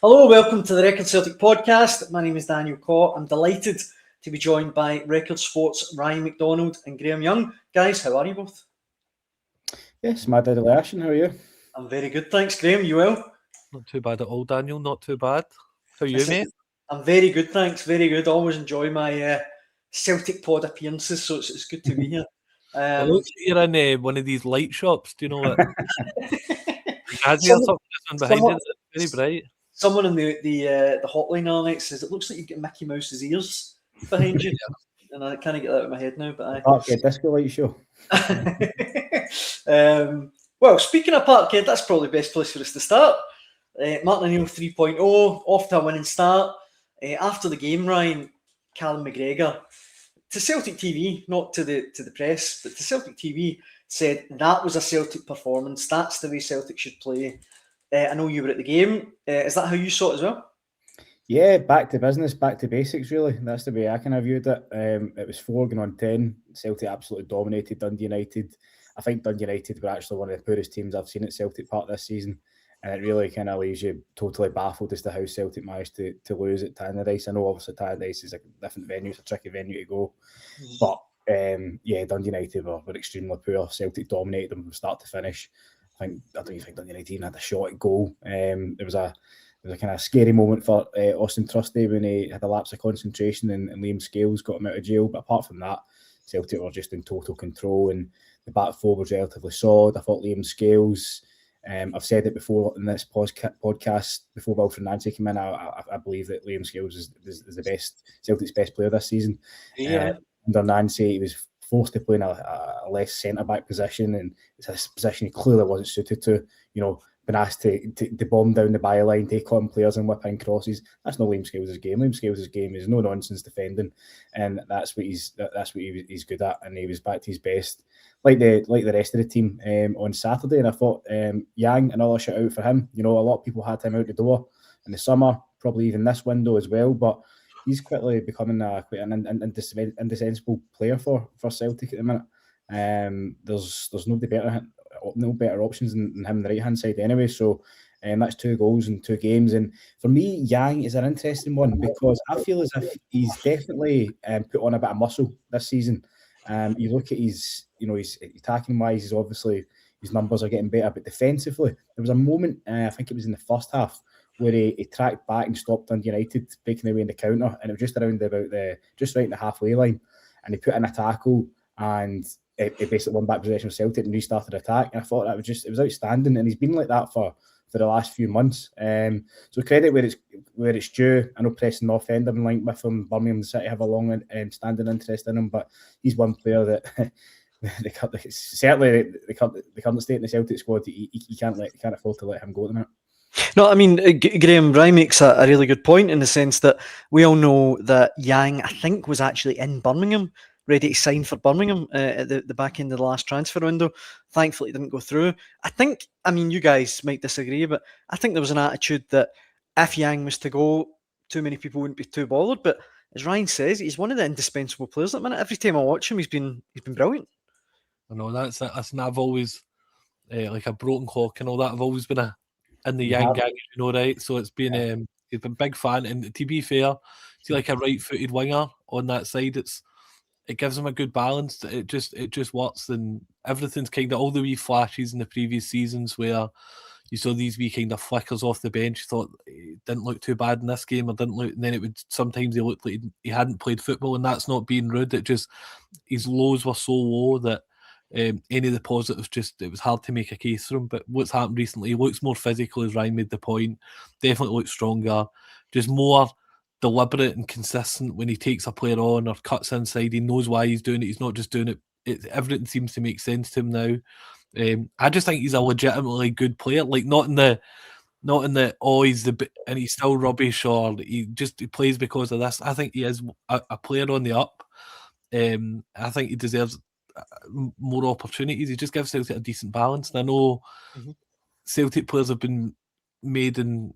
Hello, welcome to the Record Celtic podcast. My name is Daniel Caw. I'm delighted to be joined by Record Sports' Ryan McDonald and Graeme Young. Guys, how are you both? Yes, my dedication. How are you? I'm very good, thanks. Graeme, you well? Not too bad at all, Daniel. Not too bad. How are you, mate? I'm very good, thanks. Very good. Always enjoy my Celtic pod appearances, so it's good to be here. It looks like you're in one of these light shops. Do you know what? Behind it, it's very bright. Someone in the hotline, Alex, says it looks like you've got Mickey Mouse's ears behind you. And I can't get that out of my head now, but Parkhead disco light show. Well, speaking of Parkhead, that's probably the best place for us to start. Martin O'Neill 3.0, off to a winning start. After the game, Ryan, Callum McGregor, to Celtic TV, not to the press, but to Celtic TV, said that was a Celtic performance. That's the way Celtic should play. I know you were at the game. Is that how you saw it as well? Yeah, back to business, back to basics, really. That's the way I kind of viewed it. It was 4 going on 10. Celtic absolutely dominated Dundee United. I think Dundee United were actually one of the poorest teams I've seen at Celtic Park this season. And it really kind of leaves you totally baffled as to how Celtic managed to lose at Tannadice. I know obviously Tannadice is a different venue, it's a tricky venue to go. But yeah, Dundee United were extremely poor. Celtic dominated them from start to finish. I don't even think Dundee United even had a shot at goal. There was a kind of scary moment for Austin Trusty when he had a lapse of concentration and Liam Scales got him out of jail. But apart from that, Celtic were just in total control and the back four was relatively solid. I thought Liam Scales, I've said it before in this podcast, before Wilfried Nancy came in, I believe that Liam Scales is the best, Celtic's best player this season. Yeah. Under Nancy, he was forced to play in a less centre-back position, and it's a position he clearly wasn't suited to. You know, been asked to bomb down the byline, take on players and whip in crosses. That's not Liam Scales' game. Liam Scales' game is no nonsense defending, and that's what he's good at. And he was back to his best, like the rest of the team on Saturday. And I thought Yang, another shout out for him. You know, a lot of people had him out the door in the summer, probably even this window as well, but he's quickly becoming quite an indispensable player for Celtic at the minute. There's no better options than him on the right hand side anyway. So that's 2 goals in 2 games. And for me, Yang is an interesting one because I feel as if he's definitely put on a bit of muscle this season. You look at his attacking wise, he's obviously his numbers are getting better, but defensively, there was a moment, I think it was in the first half, where he tracked back and stopped Dundee United breaking away in the counter, and it was just around just right in the halfway line, and he put in a tackle and it basically won back possession of Celtic and restarted the attack. And I thought it was outstanding, and he's been like that for the last few months. So credit where it's due. I know Preston North End have been linked with him. Birmingham City have a long standing interest in him, but he's one player that certainly the current state in the Celtic squad, you can't afford to let him go at the minute. No, I mean, Graeme, Ryan makes a really good point in the sense that we all know that Yang, I think, was actually in Birmingham, ready to sign for Birmingham at the back end of the last transfer window. Thankfully, it didn't go through. I mean, you guys might disagree, but I think there was an attitude that if Yang was to go, too many people wouldn't be too bothered. But as Ryan says, he's one of the indispensable players at the minute. Every time I watch him, he's been brilliant. I know that's I've always like a broken clock and all that. I've always been in the Yang gang, you know, right? So it's been he's been a big fan, and to be fair, see, like a right-footed winger on that side, it gives him a good balance. It just works, and everything's kind of all the wee flashes in the previous seasons where you saw these wee kind of flickers off the bench. You thought he didn't look too bad in this game, or didn't look, and then it would sometimes he looked like he hadn't played football, and that's not being rude. It just his lows were so low that any of the positives, it was hard to make a case for him. But what's happened recently, he looks more physical, as Ryan made the point. Definitely looks stronger, just more deliberate and consistent when he takes a player on or cuts inside. He knows why he's doing it. He's not just doing it. Everything seems to make sense to him now. I just think he's a legitimately good player. Like not in the he's and he's still rubbish, or he plays because of this. I think he is a player on the up. I think he deserves more opportunities. He just gives Celtic a decent balance. And I know Celtic players have been made in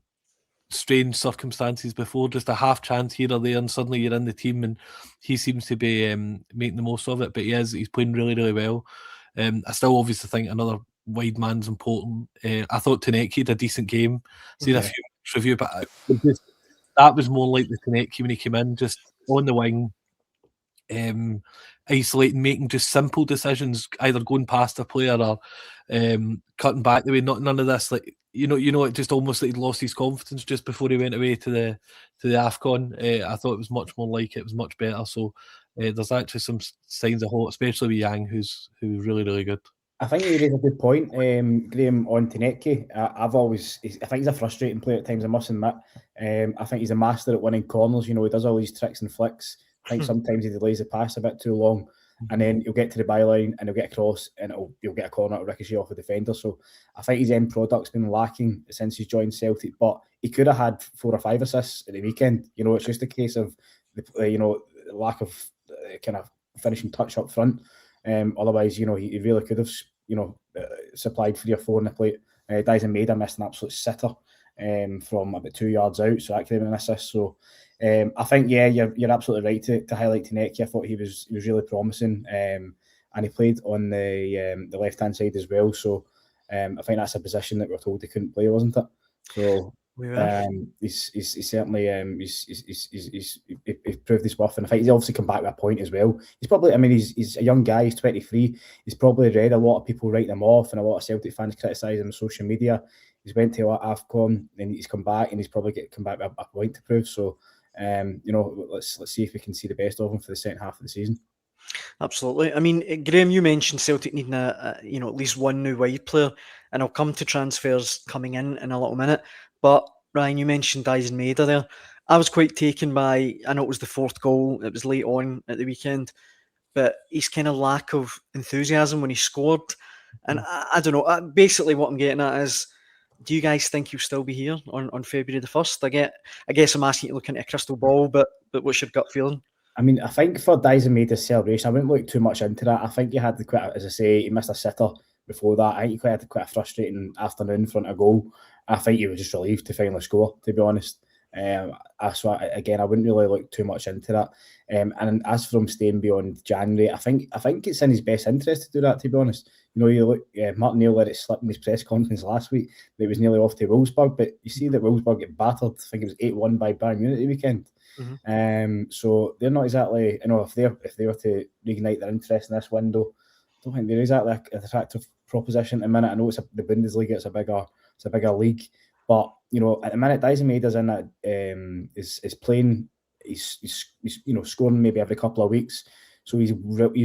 strange circumstances before, just a half chance here or there, and suddenly you're in the team, and he seems to be making the most of it. But he's playing really, really well. I still obviously think another wide man's important. I thought Taneki had a decent game. Seen a few review, but that was more like the Taneki when he came in, just on the wing, isolating, making just simple decisions, either going past a player or cutting back the way. None of this, like it just almost like he lost his confidence just before he went away to the AFCON. I thought it was much more like it was much better. So there's actually some signs of hope, especially with Yang, who's really, really good. I think you raise a good point, Graeme, on Taneki. I think he's a frustrating player at times, I must admit. I think he's a master at winning corners. He does all these tricks and flicks. I think sometimes he delays the pass a bit too long, and then he'll get to the byline and he'll get across and he'll get a corner to ricochet off a defender. So I think his end product's been lacking since he's joined Celtic, but he could have had 4 or 5 assists at the weekend. It's just a case of the lack of kind of finishing touch up front. Otherwise, he really could have, supplied 3 or 4 in the plate. Dyson Maeda missed an absolute sitter from about 2 yards out, so that could have been an assist. So I think, you're absolutely right to highlight Taneki. I thought he was really promising, and he played on the left hand side as well. So I think that's a position that we're told he couldn't play, wasn't it? So he's certainly he's proved his worth, and I think he's obviously come back with a point as well. He's probably, he's a young guy, he's 23. He's probably read a lot of people write him off, and a lot of Celtic fans criticise him on social media. He's went to AFCON, and he's come back, and he's probably come back with a point to prove. So let's see if we can see the best of him for the second half of the season. Absolutely. Graeme, you mentioned Celtic needing at least one new wide player, and I'll come to transfers coming in a little minute. But Ryan, you mentioned Dyson Maeda there. I was quite taken by, I know it was the 4th goal, it was late on at the weekend, but his kind of lack of enthusiasm when he scored. And I don't know, basically what I'm getting at is, do you guys think he'll still be here on February the 1st? I guess I'm asking you to look into a crystal ball, but what's your gut feeling? I think for Dyson Maeda's celebration, I wouldn't look too much into that. I think he had as I say, he missed a sitter before that. I think he had quite a frustrating afternoon in front of goal. I think he was just relieved to finally score, to be honest. So I wouldn't really look too much into that. And as for him staying beyond January, I think it's in his best interest to do that, to be honest. Martin Neil let it slip in his press conference last week that he was nearly off to Wolfsburg, but you see that Wolfsburg get battered. I think it was 8-1 by Bayern Munich the weekend. Mm-hmm. So they're not exactly, if they were to reignite their interest in this window, I don't think they're exactly an attractive proposition at the minute. I know the Bundesliga, it's a bigger league, but at the minute Dyson Maeda's in that is playing. He's scoring maybe every couple of weeks, so he's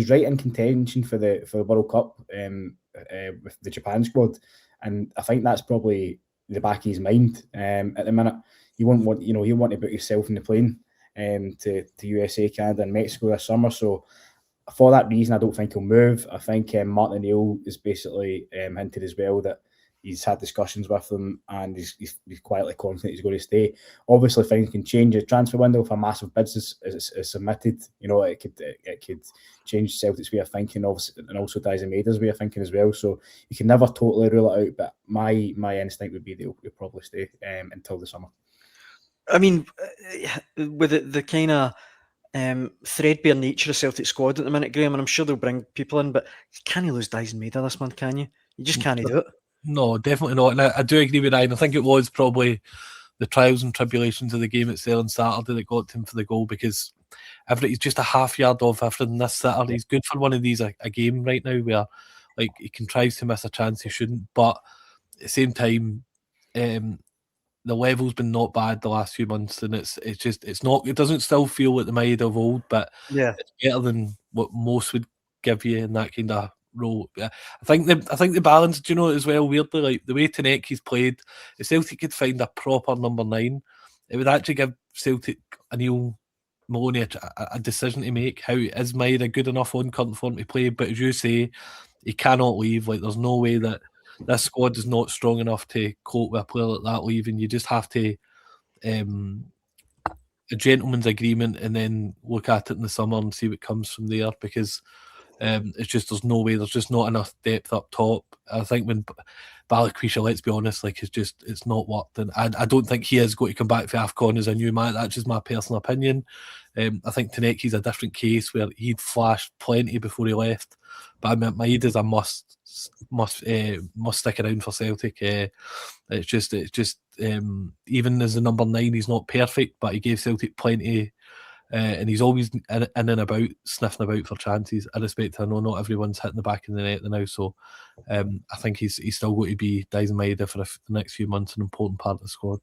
right in contention for the World Cup with the Japan squad, and I think that's probably the back of his mind at the minute. You won't want you want to put yourself in the plane to USA, Canada, and Mexico this summer. So for that reason, I don't think he'll move. I think Martin O'Neill is basically hinted as well that he's had discussions with them, and he's quietly confident he's going to stay. Obviously, things can change. The transfer window, if a massive bid is submitted, it could change Celtic's way of thinking, obviously, and also Dyson Maeda's way of thinking as well. So you can never totally rule it out. But my instinct would be they'll probably stay until the summer. With the kind of threadbare nature of Celtic squad at the minute, Graeme, and I'm sure they'll bring people in, but you can't lose Dyson Maeda this month, can you? You just can't do it. No, definitely not. And I do agree with Ryan. I think it was probably the trials and tribulations of the game itself on Saturday that got him for the goal, because he's just a half yard off after this Saturday. He's good for one of these a game right now where he contrives to miss a chance he shouldn't, but at the same time, the level's been not bad the last few months, and it doesn't still feel like the Maeda of old, but it's better than what most would give you in that kind of role. I think the balance, as well, weirdly, like the way Taneki's played, if Celtic could find a proper number 9, it would actually give Celtic a Neil Maloney a decision to make. How is Maeda good enough on current form to play? But as you say, he cannot leave. Like, there's no way that this squad is not strong enough to cope with a player like that leaving. You just have to a gentleman's agreement and then look at it in the summer and see what comes from there, because it's just, there's no way, there's just not enough depth up top. I think when Balikwisha, let's be honest, it's not worked, and I don't think he is going to come back for AFCON as a new man. That's just my personal opinion. I think Taneki's a different case where he'd flashed plenty before he left. But I mean, Maeda is a must stick around for Celtic. It's just even as the number 9, he's not perfect, but he gave Celtic plenty. And he's always in and about, sniffing about for chances. I know not everyone's hitting the back of the net now, so I think he's still going to be Dyson Maeda for the next few months, an important part of the squad.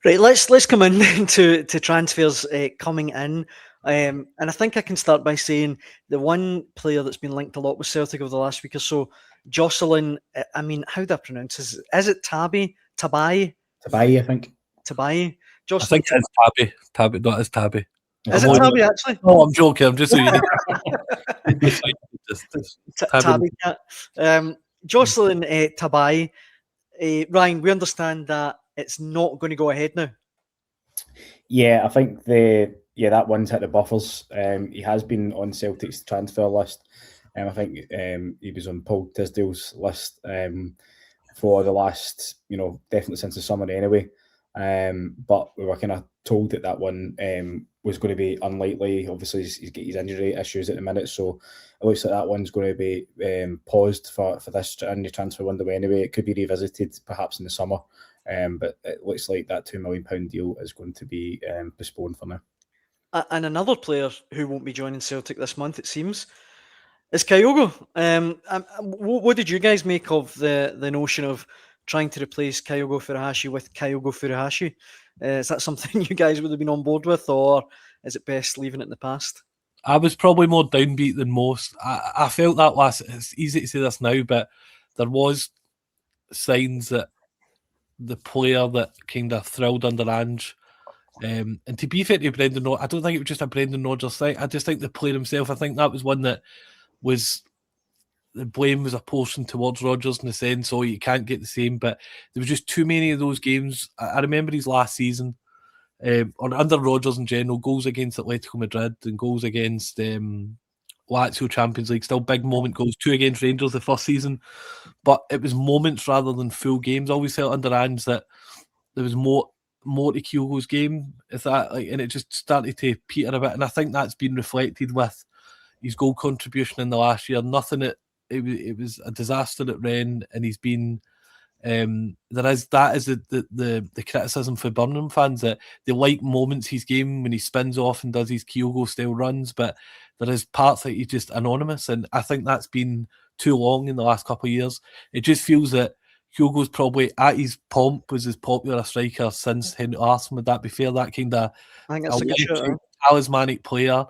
Right, let's come in to transfers coming in, and I think I can start by saying the one player that's been linked a lot with Celtic over the last week or so, Jocelyn. I mean, how do I pronounce this? Is it Tabai? Tabai, I think. Tabai. Jocelyn. I think it's Tabby. Tabby, not as Tabby. Is it Tabby actually? No, I'm joking. I'm just so you Tabby cat. Jocelyn Tabai. Ryan, we understand that it's not going to go ahead now. Yeah, I think that one's hit the buffers. He has been on Celtic's transfer list. I think he was on Paul Tisdale's list for the last, definitely since the summer anyway. But we were kind of told that one was going to be unlikely. Obviously, he's got his injury issues at the minute, so it looks like that one's going to be paused for this in the transfer window anyway. It could be revisited perhaps in the summer, but it looks like that £2 million deal is going to be postponed for now. And another player who won't be joining Celtic this month, it seems, is Kyogo. What did you guys make of the notion of trying to replace Kyogo Furuhashi with Kyogo Furuhashi? Is that something you guys would have been on board with, or is it best leaving it in the past? I was probably more downbeat than most. I felt that it's easy to say this now, but there was signs that the player that kind of thrilled under Ange, and to be fair to Brendan Rodgers, I don't think it was just a Brendan Rodgers thing. I just think the player himself, I think that was one that was, the blame was apportioned towards Rodgers in the sense, you can't get the same, but there was just too many of those games. I remember his last season, or under Rodgers in general, goals against Atletico Madrid and goals against Lazio Champions League, still big moment goals, 2 against Rangers the first season, but it was moments rather than full games. I always felt under Ange that there was more to Kyogo's game, and it just started to peter a bit, and I think that's been reflected with his goal contribution in the last year. It was a disaster at Rennes, and he's been that is the criticism for Birmingham fans, that they like moments his game when he spins off and does his Kyogo style runs, but there is parts that he's just anonymous, and I think that's been too long in the last couple of years. It just feels that Kyogo's probably at his pomp was as popular a striker since Henry Larsson. Would that be fair? That kind of talismanic player,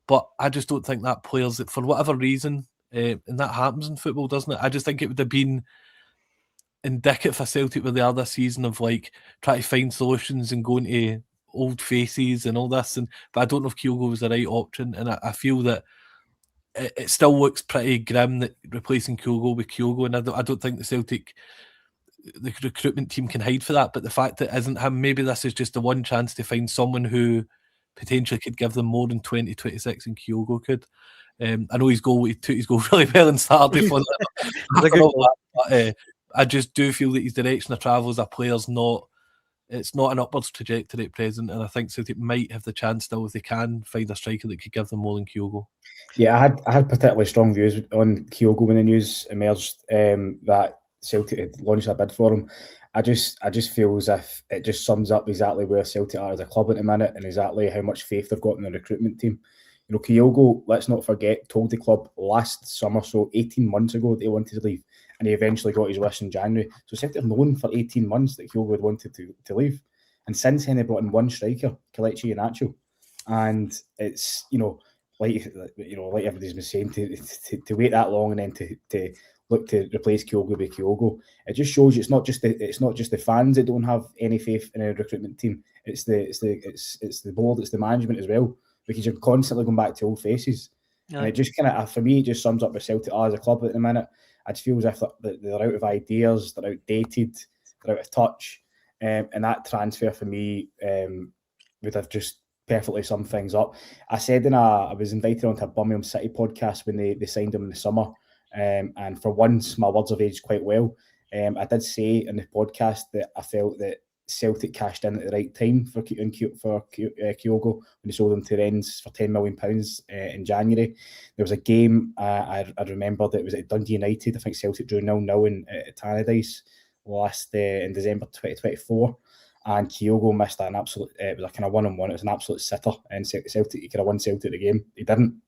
but I just don't think that player's, for whatever reason, and that happens in football, doesn't it? I just think it would have been indicative for Celtic where they are this season of trying to find solutions and going to old faces and all this, but I don't know if Kyogo was the right option, and I feel that it still looks pretty grim that replacing Kyogo with Kyogo, and I don't think the recruitment team can hide for that, but the fact that it isn't him, maybe this is just the one chance to find someone who potentially could give them more than 2026 and Kyogo could. I know he took his goal really well on Saturday for that, but I just do feel that his direction of travel as a player's it's not an upwards trajectory at present, and I think Celtic might have the chance still, if they can find a striker that could give them more than Kyogo. Yeah, I had particularly strong views on Kyogo when the news emerged that Celtic had launched a bid for him. I just feel as if it just sums up exactly where Celtic are as a club at the minute, and exactly how much faith they've got in the recruitment team. Kyogo, let's not forget, told the club last summer, so 18 months ago, they wanted to leave, and he eventually got his wish in January. So Celtic have known for 18 months that Kyogo had wanted to leave. And since then, they brought in one striker, Kelechi Iheanacho. And it's, like everybody's been saying, to wait that long and then to look to replace Kyogo with Kyogo, it just shows you it's not just the fans that don't have any faith in a recruitment team. It's the board, it's the management as well, because you're constantly going back to old faces. Yeah. And it just kind of, for me, it just sums up where Celtic are as a club at the minute. I just feel as if they're out of ideas, they're outdated, they're out of touch. And that transfer for me would have just perfectly summed things up. I said I was invited onto a Birmingham City podcast when they signed him in the summer. And for once, my words have aged quite well. I did say in the podcast that I felt that Celtic cashed in at the right time for Kyogo when they sold him to Rennes for £10 million in January. There was a game I remember that it was at Dundee United. I think Celtic drew 0-0 in Tannadice last in December 2024, and Kyogo missed an absolute. It was a kind of 1-on-1. It was an absolute sitter, and Celtic, he could have won Celtic the game. He didn't.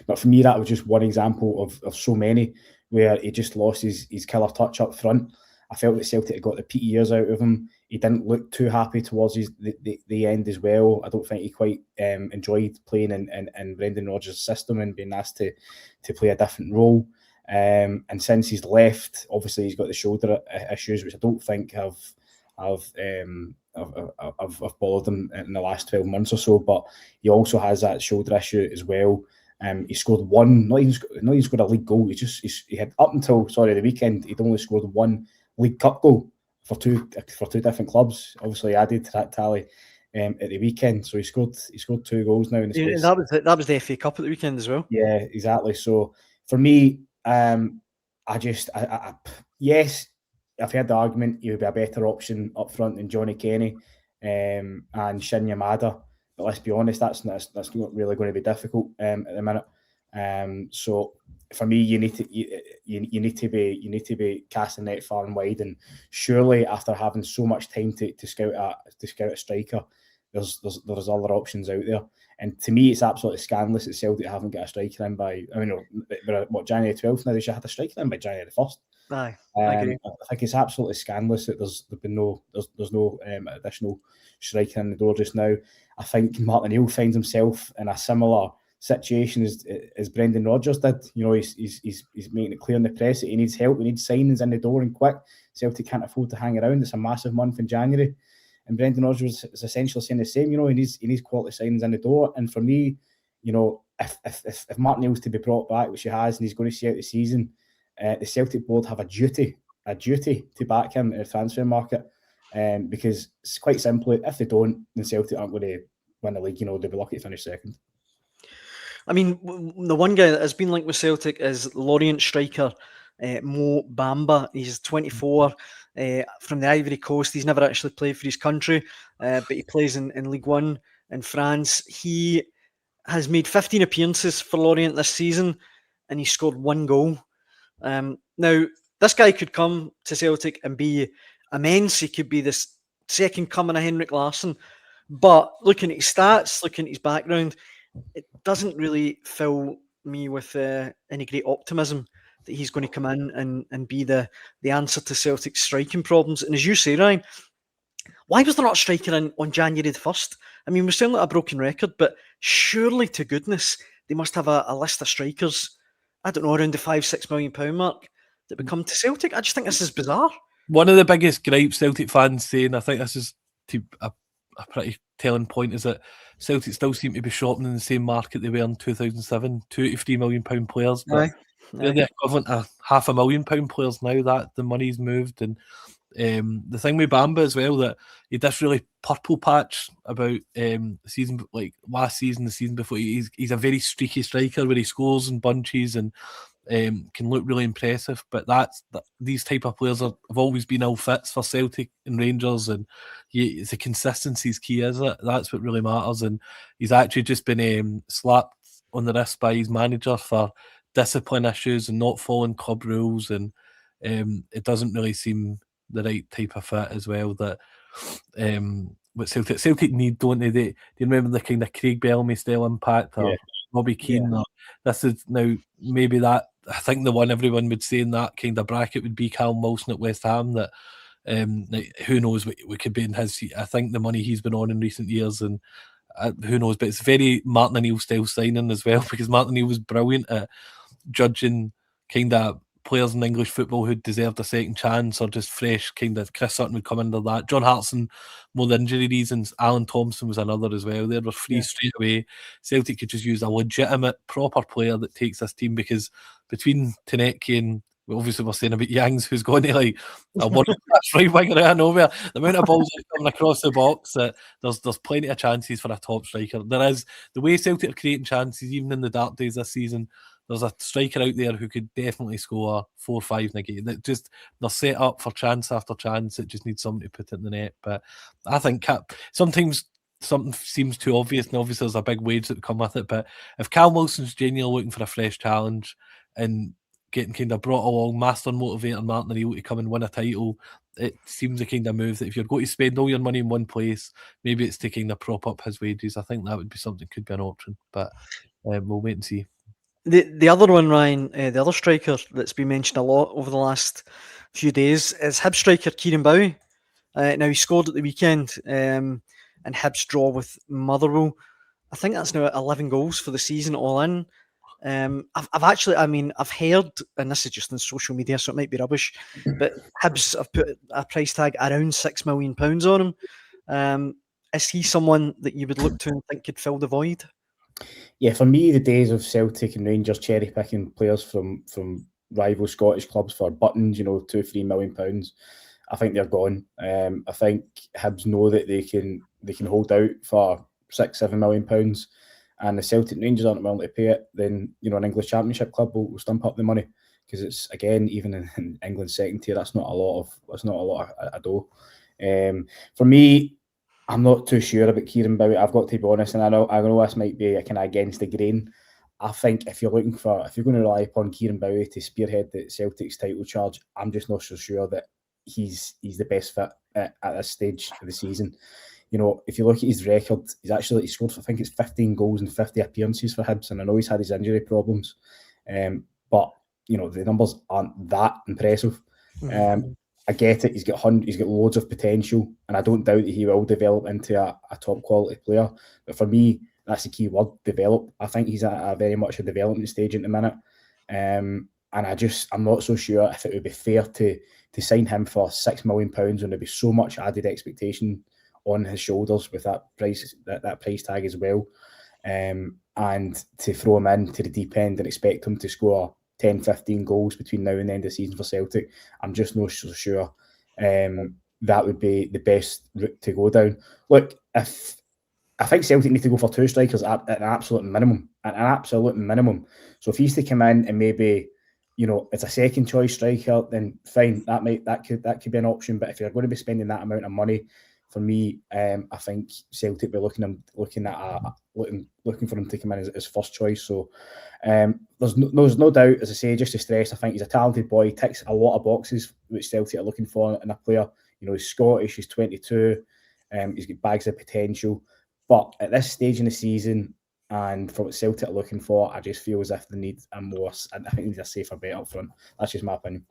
But for me, that was just one example of so many where he just lost his killer touch up front. I felt that Celtic had got the peaky years out of him. He didn't look too happy towards the end as well. I don't think he quite enjoyed playing in Brendan Rodgers' system and being asked to play a different role. And since he's left, obviously he's got the shoulder issues, which I don't think have bothered him in the last 12 months or so. But he also has that shoulder issue as well. He scored one, not even scored a league goal. He had up until the weekend, he'd only scored one League Cup goal for two different clubs. Obviously, he added to that tally at the weekend. So he scored 2 goals now in the space. That was the FA Cup at the weekend as well. Yeah, exactly. So for me, yes, I've heard the argument he would be a better option up front than Johnny Kenny and Shin Yamada. But let's be honest, that's not really going to be difficult at the minute. So for me, you need to be casting net far and wide. And surely, after having so much time to scout a striker, there's other options out there. And to me, it's absolutely scandalous that Celtic haven't got a striker in by. I mean, we're January 12th now. They should have a striker in by January 1st. Aye, I agree. I think it's absolutely scandalous that there's no additional striker in the door just now. I think Martin O'Neill finds himself in a similar situation as Brendan Rodgers did. You know, he's making it clear in the press that he needs help. He needs signings in the door and quick. Celtic can't afford to hang around. It's a massive month in January, and Brendan Rodgers is essentially saying the same. You know, he needs quality signings in the door. And for me, you know, if Martin O'Neill's to be brought back, which he has, and he's going to see out the season, the Celtic board have a duty to back him in the transfer market. Because it's quite simply, if they don't, then Celtic aren't going to win the league. You know, they'll be lucky to finish second. I mean, the one guy that has been linked with Celtic is Lorient striker Mo Bamba. He's 24, from the Ivory Coast. He's never actually played for his country, but he plays in League One in France. He has made 15 appearances for Lorient this season, and he scored 1 goal. Now, this guy could come to Celtic and be immense. He could be this second coming of Henrik Larsson. But looking at his stats, looking at his background, it doesn't really fill me with any great optimism that he's going to come in and be the answer to Celtic's striking problems. And as you say, Ryan, why was there not a striker on January the 1st? I mean, we're sounding like a broken record, but surely to goodness, they must have a list of strikers, I don't know, around the £5-6 million mark that would come to Celtic. I just think this is bizarre. One of the biggest gripes Celtic fans say, and I think this is a pretty telling point, is that Celtic still seem to be shopping in the same market they were in 2007, £2 to £3 million players. But they're the equivalent of £500,000 players now that the money's moved. And the thing with Bamba as well, that he does really purple patch about the season, like last season, the season before. He's a very streaky striker where he scores in bunches and can look really impressive, but these type of players have always been ill fits for Celtic and Rangers, and the consistency is key, is it? That's what really matters. And he's actually just been slapped on the wrist by his manager for discipline issues and not following club rules, and it doesn't really seem the right type of fit as well. That what Celtic need, don't they? Do you remember the kind of Craig Bellamy style impact, or Robbie Keane? Or this is now maybe that. I think the one everyone would say in that kind of bracket would be Callum Wilson at West Ham. That who knows what we could be in his seat. I think the money he's been on in recent years, and who knows, but it's very Martin O'Neill style signing as well, because Martin O'Neill was brilliant at judging kind of players in English football who deserved a second chance or just fresh. Kind of Chris Sutton would come under that. John Hartson, more the injury reasons. Alan Thompson was another as well. They were free straight away. Celtic could just use a legitimate, proper player that takes this team, because between Tanecki and obviously we're saying about Yangs, who's going to like a world-class right winger out of nowhere, the amount of balls that are coming across the box, there's plenty of chances for a top striker. There is, the way Celtic are creating chances, even in the dark days this season, there's a striker out there who could definitely score 4 or 5 in a game. They're set up for chance after chance. It just needs somebody to put it in the net. But I think sometimes something seems too obvious, and obviously there's a big wage that would come with it. But if Cal Wilson's genuinely looking for a fresh challenge and getting kind of brought along master motivator Martin O'Neill to come and win a title, it seems a kind of move that if you're going to spend all your money in one place, maybe it's to kind of prop up his wages. I think that would be something, could be an option, but we'll wait and see. The other one, Ryan, the other striker that's been mentioned a lot over the last few days is Hibs striker Kieron Bowie. Now, he scored at the weekend and Hibs draw with Motherwell. I think that's now 11 goals for the season all in. I've heard, and this is just on social media, so it might be rubbish, but Hibs have put a price tag around £6 million on him. Is he someone that you would look to and think could fill the void? Yeah, for me, the days of Celtic and Rangers cherry picking players from rival Scottish clubs for buttons, £2-3 million, I think they're gone. I think Hibs know that they can hold out for £6-7 million, and the Celtic and Rangers aren't willing to pay it. Then an English Championship club will stump up the money, because it's, again, even in England's second tier, that's not a lot of dough. For me, I'm not too sure about Kieron Bowie. I've got to be honest, and I know this might be kind of against the grain. I think if you're going to rely upon Kieron Bowie to spearhead the Celtic's title charge, I'm just not so sure that he's the best fit at this stage of the season. If you look at his record, he scored, I think it's 15 goals and 50 appearances for Hibs, and I know he's had his injury problems, but the numbers aren't that impressive. I get it. He's got loads of potential, and I don't doubt that he will develop into a top quality player. But for me, that's the key word: develop. I think he's at a very much a development stage at the minute, and I'm not so sure if it would be fair to sign him for £6 million when there'd be so much added expectation on his shoulders with that price tag as well, and to throw him into the deep end and expect him to score 10-15 goals between now and the end of the season for Celtic. I'm just not so sure that would be the best route to go down. Look, I think Celtic need to go for 2 strikers at an absolute minimum. So if he's to come in and maybe it's a second choice striker, then fine, that could be an option. But if you're going to be spending that amount of money, for me, I think Celtic be looking for him to come in as first choice. So there's no doubt, as I say, just to stress, I think he's a talented boy. He ticks a lot of boxes which Celtic are looking for in a player. He's Scottish, he's 22, he's got bags of potential. But at this stage in the season, and for what Celtic are looking for, I just feel as if they need I think they need a safer bet up front. That's just my opinion.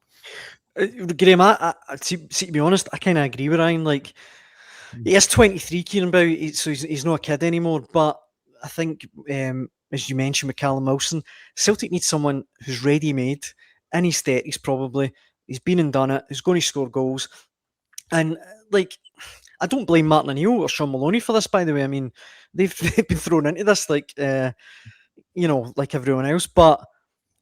Graeme, to be honest, I kind of agree with Ryan. Like, he is 23, Kieron Bowie, so he's not a kid anymore. But I think, as you mentioned with Callum Wilson, Celtic needs someone who's ready-made, in his 30s probably. He's been and done it. He's going to score goals. And, I don't blame Martin O'Neill or Sean Maloney for this, by the way. I mean, they've been thrown into this like everyone else. But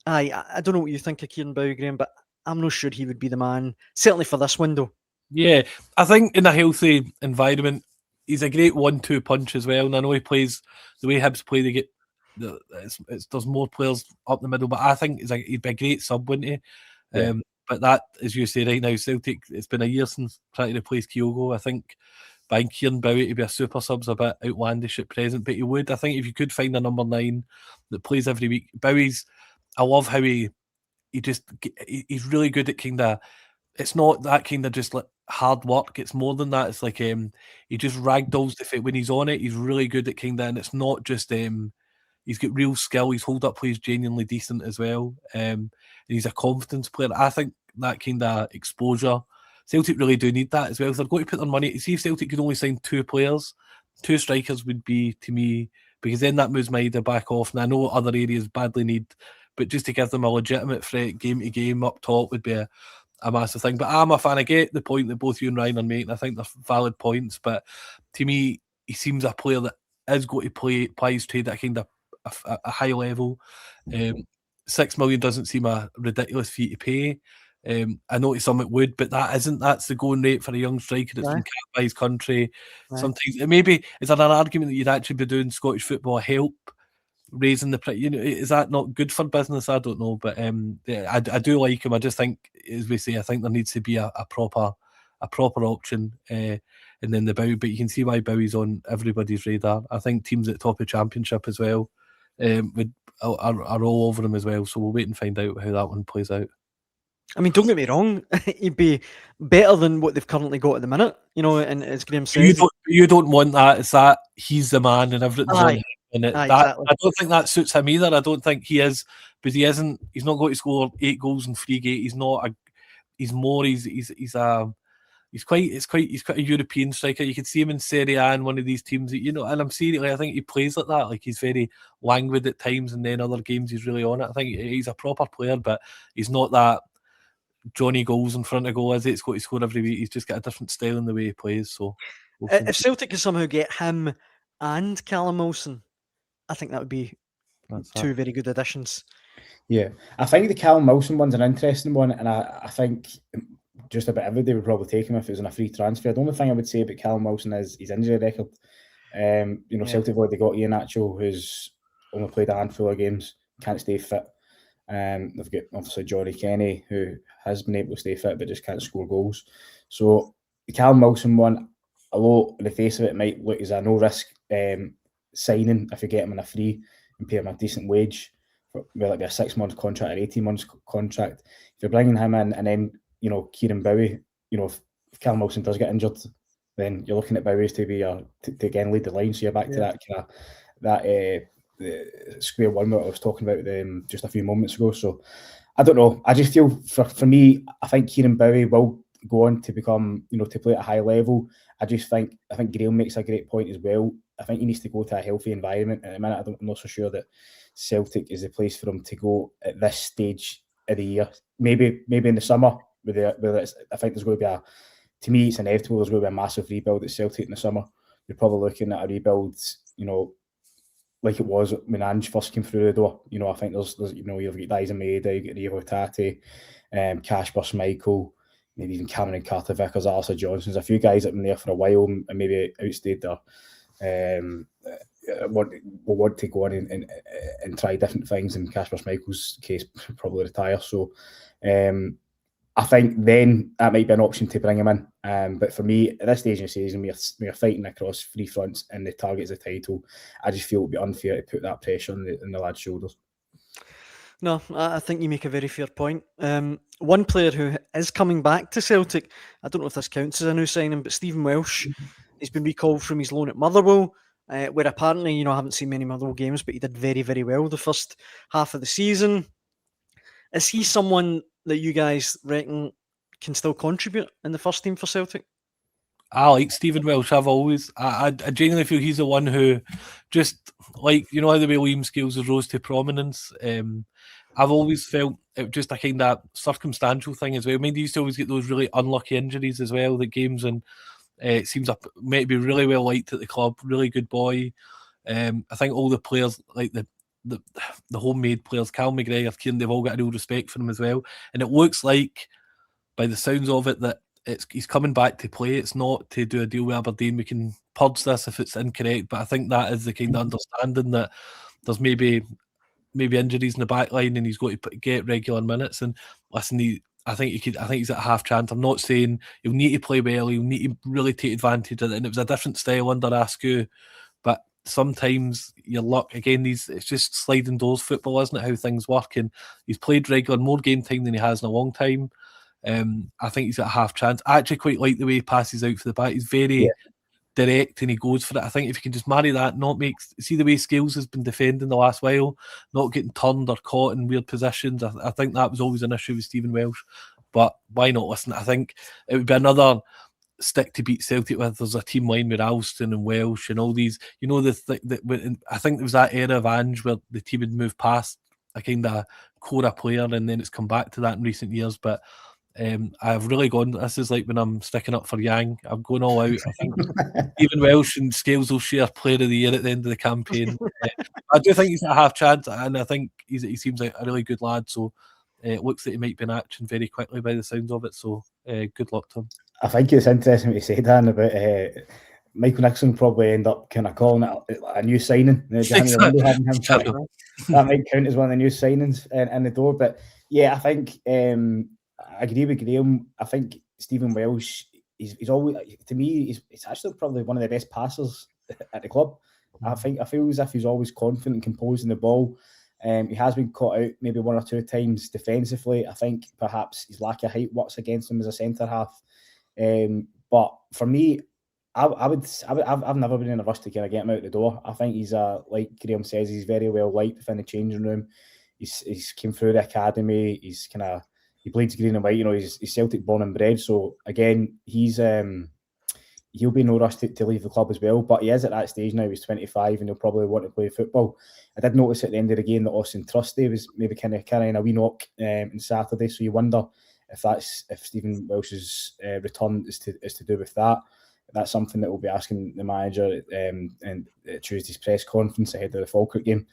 I don't know what you think of Kieron Bowie, Graeme, but I'm not sure he would be the man, certainly for this window. Yeah, I think in a healthy environment, he's a great 1-2 punch as well. And I know he plays the way Hibs play. There's more players up the middle, but I think he'd be a great sub, wouldn't he? Yeah. But that, as you say right now, Celtic, it's been a year since trying to replace Kyogo. I think buying Kieron Bowie to be a super sub's a bit outlandish at present, but he would. I think if you could find a number 9 that plays every week, I love how he's really good at kind of, it's not that kind of just like hard work. It's more than that. It's like he just ragdolls the fit when he's on it. He's really good at kind of, and it's not just he's got real skill. His hold up play is genuinely decent as well, and he's a confidence player. I think that kind of exposure, Celtic really do need that as well. If they're going to put their money, see if Celtic could only sign 2 players, 2 strikers would be, to me, because then that moves my either back off. And I know other areas badly need, but just to give them a legitimate threat game to game up top would be a massive thing. But I'm a fan. I get the point that both you and Ryan are making. I think they're valid points. But to me, he seems a player that is going to play his trade at kind of a high level. $6 million doesn't seem a ridiculous fee to pay. I noticed some it would, but that's the going rate for a young striker that's been capped by his country. Sometimes maybe is there an argument that you'd actually be doing Scottish football a help raising the is that not good for business? I don't know, but I do like him. I just think, as we say, I think there needs to be a proper option, and then the Bowie. But you can see why Bowie's on everybody's radar. I think teams at the top of Championship as well are all over him as well. So we'll wait and find out how that one plays out. I mean, don't get me wrong, he'd be better than what they've currently got at the minute, and as Graeme says, you don't want that. It's that he's the man and everything's on him. And exactly. I don't think that suits him either. I don't think he is, but he isn't. He's not going to score 8 goals in 3 games. He's not. He's quite a European striker. You could see him in Serie A in one of these teams, and I'm serious. I think he plays like that. Like, he's very languid at times, and then other games he's really on it. I think he's a proper player, but he's not that Johnny goals in front of goal, is it? It's got to score every week. He's just got a different style in the way he plays. So if Celtic could somehow get him and Callum Wilson, I think that would be two very good additions. Yeah, I think the Callum Wilson one's an interesting one, and I think just about everybody would probably take him if it was on a free transfer. The only thing I would say about Callum Wilson is his injury record. Celtic have already got Iheanacho, who's only played a handful of games, can't stay fit. They've got obviously Johnny Kenny, who has been able to stay fit but just can't score goals. So the Callum Wilson one, although in the face of it might look as a no risk signing if you get him on a free and pay him a decent wage, whether it be a 6-month contract or 18 months contract, if you're bringing him in and then Kieron Bowie, if Callum Wilson does get injured, then you're looking at Bowie to be to again lead the line. So you're back to that square one that I was talking about just a few moments ago. So I don't know. I just feel for me, I think Kieron Bowie will go on to become, to play at a high level. I think Graeme makes a great point as well. I think he needs to go to a healthy environment. At the minute, I'm not so sure that Celtic is the place for him to go at this stage of the year. Maybe in the summer, I think there's going to be to me, it's inevitable. There's going to be a massive rebuild at Celtic in the summer. You're probably looking at a rebuild, like it was when Ange first came through the door. I think there's you've got Dyson Maeda, you've got Rio Tati, Kasper Schmeichel, maybe even Cameron Carter-Vickers, Arthur Johnson's a few guys that have been there for a while and maybe outstayed their will want to go on and try different things. In Kasper Schmeichel's case, probably retire. So I think then that might be an option to bring him in. But for me, at this stage in the season, we are fighting across 3 fronts and the target's the title. I just feel it would be unfair to put that pressure on the lad's shoulders. No, I think you make a very fair point. One player who is coming back to Celtic, I don't know if this counts as a new signing, but Stephen Welsh, he's been recalled from his loan at Motherwell, where apparently, I haven't seen many Motherwell games, but he did very, very well the first half of the season. Is he someone that you guys reckon can still contribute in the first team for Celtic? I like Stephen Welsh. I genuinely feel he's the one who just, like, how the way Liam Scales has rose to prominence. I've always felt it was just a kind of circumstantial thing as well. I mean, he used to always get those really unlucky injuries as well, the games, and it seems might be really well liked at the club, really good boy. I think all the players, like the homemade players, Cal McGregor, Kieran, they've all got a real respect for him as well. And it looks like, by the sounds of it, that he's coming back to play. It's not to do a deal with Aberdeen. We can purge this if it's incorrect, but I think that is the kind of understanding that there's maybe injuries in the back line and he's got to get regular minutes. And listen, I think he's at a half chance. I'm not saying he'll need to play well, he'll need to really take advantage of it. And it was a different style under Askew, but sometimes your luck, again, it's just sliding doors football, isn't it, how things work? And he's played regular, more game time than he has in a long time. I think he's got a half chance. I actually quite like the way he passes out for the back. He's very direct and he goes for it. I think if you can just marry that, see the way Scales has been defending the last while, not getting turned or caught in weird positions. I think that was always an issue with Stephen Welsh. But why not? Listen, I think it would be another stick to beat Celtic with. There's a team line with Alston and Welsh and all these. I think there was that era of Ange where the team had moved past a kind of core player and then it's come back to that in recent years. But I've really gone, this is like when I'm sticking up for Yang. I'm going all out. I think even Welsh and Scales will share player of the year at the end of the campaign. I do think he's got a half chance, and I think he seems like a really good lad. So it looks like he might be in action very quickly by the sounds of it. So good luck to him. I think it's interesting what you said, Dan, about Michael Nixon will probably end up kind of calling it a new signing. January having him that might count as one of the new signings in the door. But yeah, I think I agree with Graeme. I think Stephen Welsh, he's always, to me, he's actually probably one of the best passers at the club. I feel as if he's always confident and composed in the ball. He has been caught out maybe one or two times defensively. I think perhaps his lack of height works against him as a centre half. But for me, I've never been in a rush to kind of get him out the door. I think he's like Graeme says, he's very well liked within the changing room. He's came through the academy. He bleeds green and white. You know, he's Celtic born and bred. So again, he'll be no rush to leave the club as well. But he is at that stage now. He's 25 and he'll probably want to play football. I did notice at the end of the game that Austin Trusty was maybe kind of carrying a wee knock on Saturday. So you wonder if Stephen Welsh's return is to do with that. That's something that we'll be asking the manager in Tuesday's press conference ahead of the Falkirk game.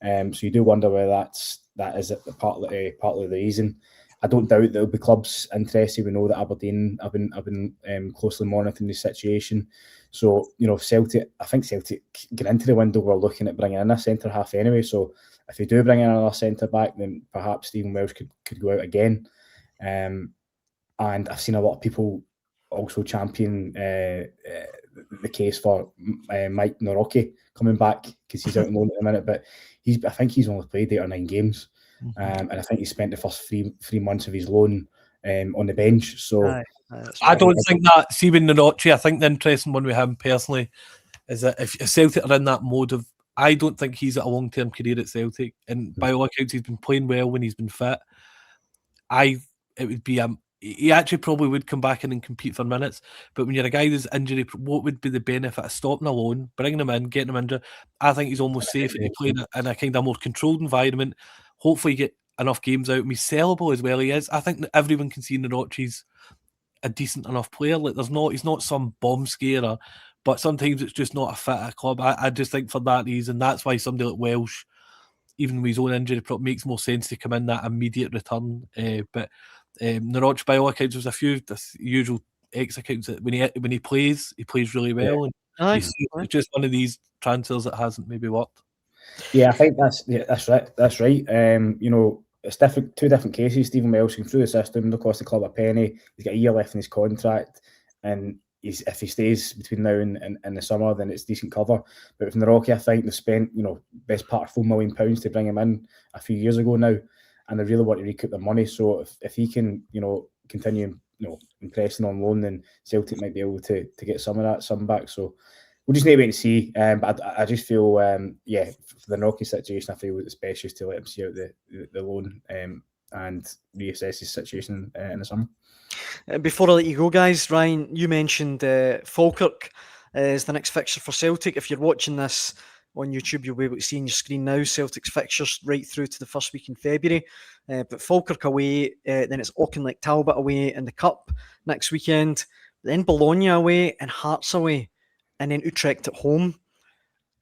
So you do wonder whether that is partly the reason. I don't doubt there'll be clubs interested. We know that Aberdeen have been closely monitoring the situation. So you know, I think Celtic get into the window. We're looking at bringing in a centre half anyway. So if they do bring in another centre back, then perhaps Stephen Welsh could go out again. And I've seen a lot of people also champion the case for Mike Norocki coming back because he's out on loan at the minute. But I think he's only played 8 or 9 games. And I think he spent the first three months of his loan on the bench. So I don't think that. See, with Norocci, I think the interesting one with him personally is that if Celtic are in that mode of, I don't think he's at a long-term career at Celtic. And by all accounts, he's been playing well when he's been fit. It would be he actually probably would come back in and compete for minutes. But when you're a guy who's injury, what would be the benefit of stopping a loan, bringing him in, getting him injured? I think he's almost safe if you play in a kind of more controlled environment. Hopefully, get enough games out. He's sellable as well. He is. I think that everyone can see Norocci's a decent enough player. Like he's not some bomb scarer, but sometimes it's just not a fit at a club. I just think for that reason, that's why somebody like Welsh, even with his own injury, makes more sense to come in that immediate return. But Norocci, by all accounts, there's a few usual X accounts that when he plays really well. Yeah. And it's just one of these transfers that hasn't maybe worked. Yeah, I think that's right. That's right. You know, it's different. 2 different cases. Stephen Welsh came through the system. It'll cost the club a penny. He's got a year left in his contract, and if he stays between now and the summer, then it's decent cover. But with Norocci, I think they've spent best part of £4 million to bring him in a few years ago now, and they really want to recoup their money. So if he can continue impressing on loan, then Celtic might be able to get some of that back. So we'll just need to wait and see. But I just feel, for the Norocci situation, I feel it's best just to let him see out the loan and reassess his situation in the summer. Before I let you go, guys, Ryan, you mentioned Falkirk is the next fixture for Celtic. If you're watching this on YouTube, you'll be able to see on your screen now Celtic's fixtures right through to the first week in February. But Falkirk away, then it's Auchinleck Talbot away in the Cup next weekend, then Bologna away and Hearts away, and then Utrecht at home.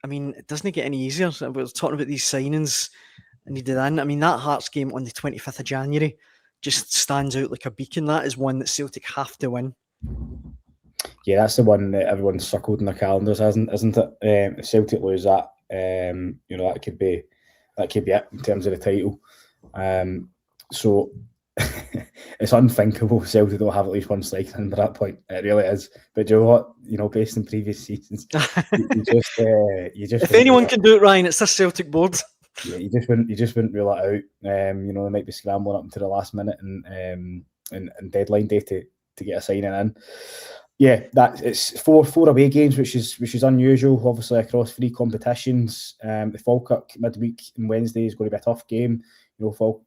I mean, it doesn't get any easier. We're talking about these signings needed in. I mean, that Hearts game on the 25th of January just stands out like a beacon. That is one that Celtic have to win. Yeah, that's the one that everyone's circled in their calendars, isn't it? If Celtic lose that, that could be it in terms of the title. So it's unthinkable Celtic don't have at least one striker in by that point. It really is. But do you know what? Based on previous seasons, you just if anyone can do it, Ryan, it's this Celtic board. Yeah, you just wouldn't rule it out. They might be scrambling up to the last minute and deadline day to get a signing in. Yeah, it's four away games, which is unusual. Obviously across 3 competitions. The Falkirk midweek and Wednesday is going to be a tough game.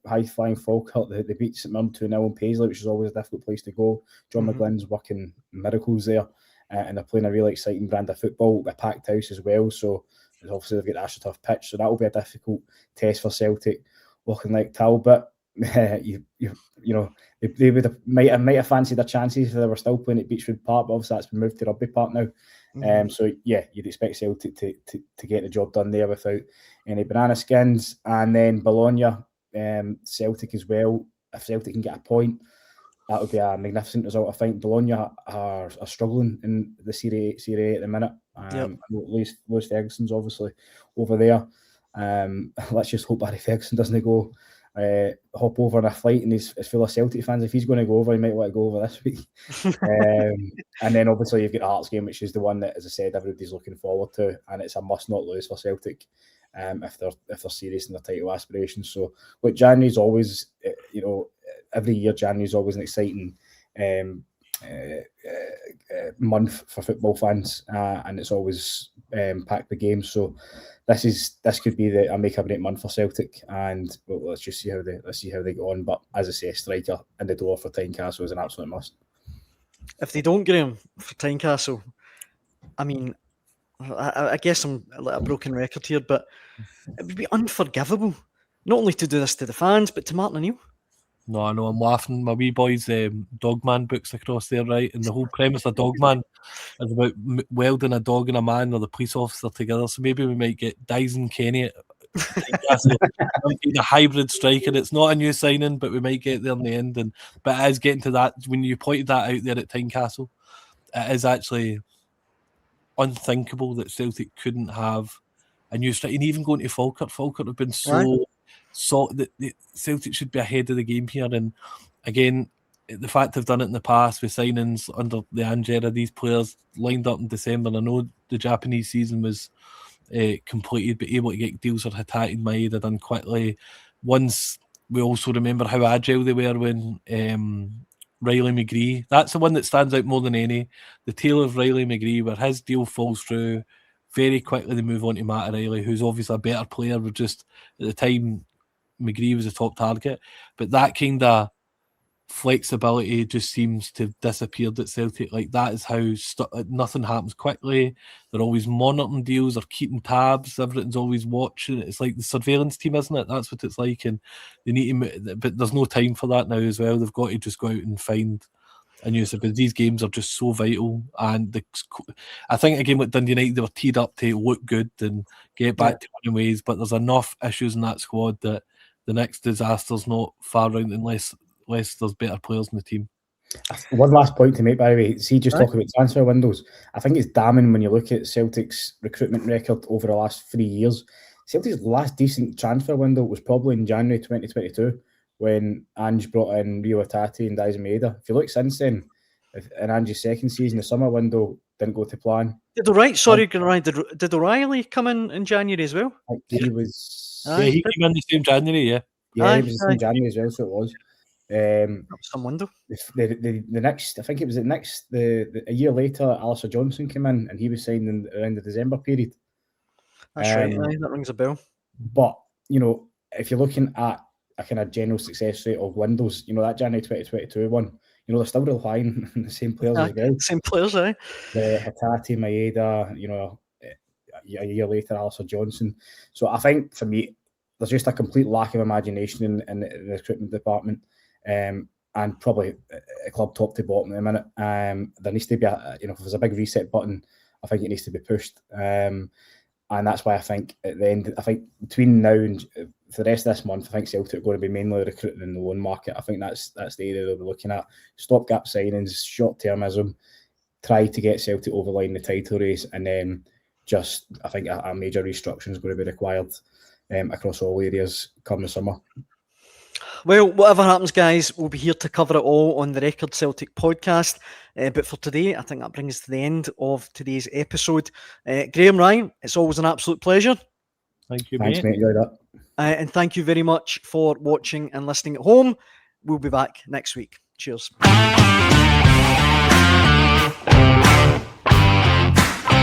High flying Falkirk. They beat St Mirren 2-0 in Paisley, which is always a difficult place to go. John McGlynn's working miracles there, and they're playing a really exciting brand of football. A packed house as well, so. Obviously, they've got the AstroTurf pitch, so that will be a difficult test for Celtic. Auchinleck Talbot, they might have fancied their chances if they were still playing at Beechwood Park, but obviously that's been moved to Rugby Park now. So yeah, you'd expect Celtic to get the job done there without any banana skins. And then Bologna, Celtic as well. If Celtic can get a point, that would be a magnificent result. I think Bologna are struggling in the Serie A at the minute. Lewis Ferguson's obviously over there. Let's just hope Barry Ferguson doesn't go hop over on a flight and he's full of Celtic fans. If he's going to go over, he might want to go over this week. And then obviously you've got the Hearts game, which is the one that, as I said, everybody's looking forward to, and it's a must not lose for Celtic if they're serious in their title aspirations. So, look, January's always, every year January's always an exciting month for football fans, and it's always packed with games. So this could be a make or break month for Celtic, and let's see how they go on. But as I say, striker in the door for Tynecastle is an absolute must. If they don't get him for Tynecastle, I mean, I guess I'm a broken record here, but it would be unforgivable not only to do this to the fans but to Martin O'Neill. No, I know, I'm laughing. My wee boy's Dogman books across there, right? And the whole premise of Dogman is about welding a dog and a man or the police officer together. So maybe we might get Dyson Kenny at the hybrid striker. It's not a new signing, but we might get there in the end. But it is getting to that. When you pointed that out there at Tynecastle, it is actually unthinkable that Celtic couldn't have a new striker. And even going to Falkirk have been so that Celtic should be ahead of the game here. And again, the fact they've done it in the past with signings under the Angera, these players lined up in December. And I know the Japanese season was completed, but able to get deals for Hatate and Maeda done quickly. Once we also remember how agile they were when Riley McGree, that's the one that stands out more than any. The tale of Riley McGree, where his deal falls through very quickly, they move on to Matt O'Reilly, who's obviously a better player. But just at the time, McGree was a top target, but that kind of flexibility just seems to have disappeared at Celtic. Like, that is how nothing happens quickly. They're always monitoring deals, they're keeping tabs, everything's always watching. It's like the surveillance team, isn't it? That's what it's like, and they need to, but there's no time for that now as well. They've got to just go out and find a new, because these games are just so vital. And I think again with Dundee United, they were teed up to look good and get back to winning ways, but there's enough issues in that squad that the next disaster's not far out unless there's better players in the team. One last point to make, by the way. See, just talking about transfer windows, I think it's damning when you look at Celtic's recruitment record over the last 3 years. Celtic's last decent transfer window was probably in January 2022 when Ange brought in Rio Hatate and Dyson Maeda. If you look since then, in Ange's second season, the summer window didn't go to plan. Did O'Reilly come in January as well? He was... he came in the same January, he was the same January as well, so it was. Some window. The next, I think it was a year later, Alistair Johnson came in and he was signed around the December period. That's right, that rings a bell. But, if you're looking at a kind of general success rate of windows, that January 2022 one, they're still relying on the same players as well. Same players, The Hatate, Maeda, a year later, Alistair Johnson. So I think, for me, there's just a complete lack of imagination in the recruitment department, and probably a club top to bottom at the minute. There needs to be if there's a big reset button, I think it needs to be pushed. And that's why I think at the end, between now and for the rest of this month, I think Celtic are going to be mainly recruiting in the loan market. I think that's the area they'll be looking at. Stopgap signings, short-termism, try to get Celtic over the line in the title race, and then I think a major restructuring is going to be required across all areas come the summer. Well, whatever happens, guys, we'll be here to cover it all on the Record Celtic podcast. But for today, I think that brings us to the end of today's episode. Graeme, Ryan, it's always an absolute pleasure. Thank you, Thanks, mate. Enjoy that. And thank you very much for watching and listening at home. We'll be back next week. Cheers.